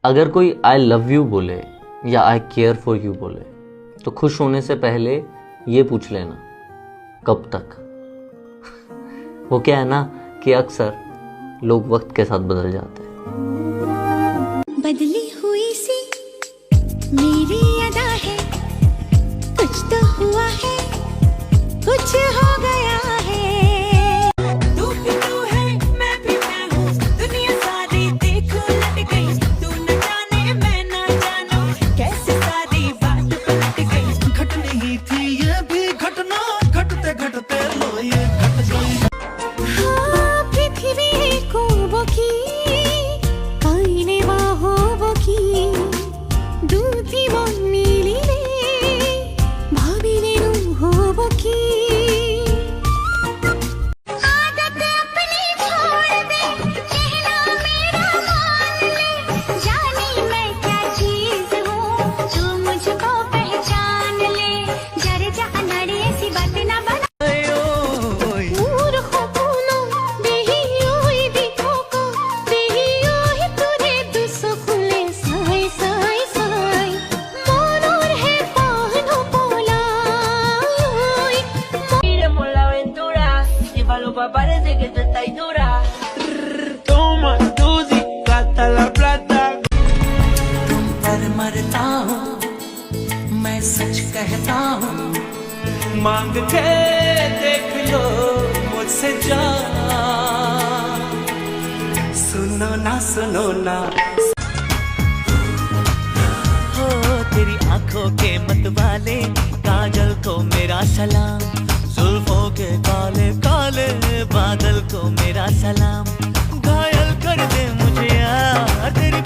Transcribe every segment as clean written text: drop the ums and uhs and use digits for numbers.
अगर कोई I love you बोले या आई केयर फॉर यू बोले तो खुश होने से पहले ये पूछ लेना कब तक। वो क्या है ना कि अक्सर लोग वक्त के साथ बदल जाते हैं। बदली हुई सी मेरी अदा है, कुछ तो हुआ है, कुछ हो गया है। तू भी तू है, मैं भी मैं हूँ, दुनिया सारी देख लट गई। तू न जाने मैं न जानू, कैसे सारी बात पलट गई। घट नहीं थी ये भी घटना, घटते घटते लो ये घट गई। हाँ, पृथ्वी को वो की, आईने बाहों वो की, दूधी वो नीली ने, भाभी ने नू हो वो की। आदत अपनी छोड़ दे, कहना मेरा मान ले, जाने मैं क्या चीज हूँ, तू मुझको पहचान ले। जरा जा अनाड़ी ऐसी बातें ना बना। Parece que tú estás dura. Toma Tusi, gasta la plata. तुम पर मरता हूँ, मैं सच कहता हूँ। मांग के देख लो मुझसे जा, सुनो ना हो तेरी आंखों के मतवाले काजल को मेरा सलाम, जुल्फों के काले काले बादल को मेरा सलाम। घायल कर दे मुझे यार तेरी।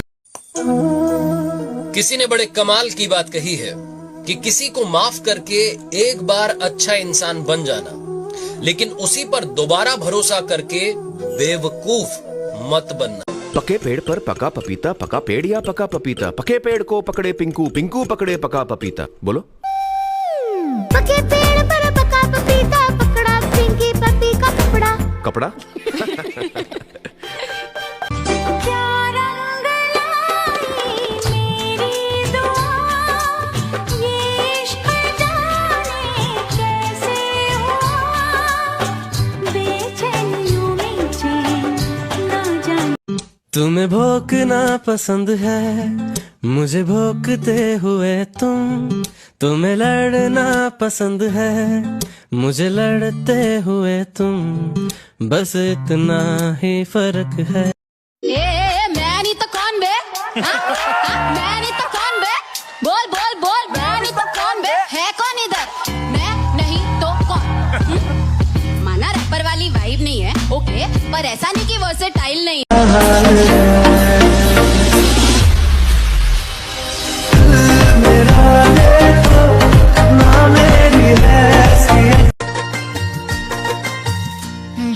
किसी ने बड़े कमाल की बात कही है कि किसी को माफ करके एक बार अच्छा इंसान बन जाना, लेकिन उसी पर दोबारा भरोसा करके बेवकूफ मत बनना। पके पेड़ पर पका पपीता, पका पेड़ या पका पपीता? पके पेड़ को पकड़े पिंकू, पिंकू पकड़े पका पपीता। बोलो। पके पेड़ पर पका पपीता, पकड़ा पिंकी पपी का कपड़ा। कपड़ा? क्या रंग लाई मेरी दुआ, ये इश्क जाने कैसे हुआ, बेचैनियों में चैन ना जाने। तुम्हें भोंकना पसंद है, मुझे भोंकते हुए तुम। तुम्हें लड़ना पसंद है, मुझे लड़ते हुए तुम। बस इतना ही फर्क है। मैं नहीं तो कौन बे? मैं नहीं तो कौन बे? बोल बोल बोल, मैं नहीं तो कौन बे? है कौन इधर? मैं नहीं तो कौन? माना रैपर वाली वाइब नहीं है, ओके, पर ऐसा नहीं कि वर्सेटाइल नहीं है।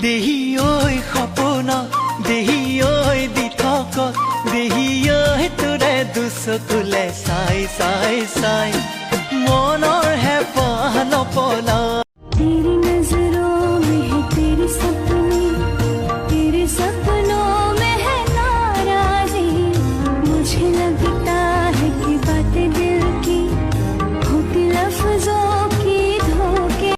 Dehioi khapona, dehioi ditaka, dehioi ture dusokule sai sai sai, monor hai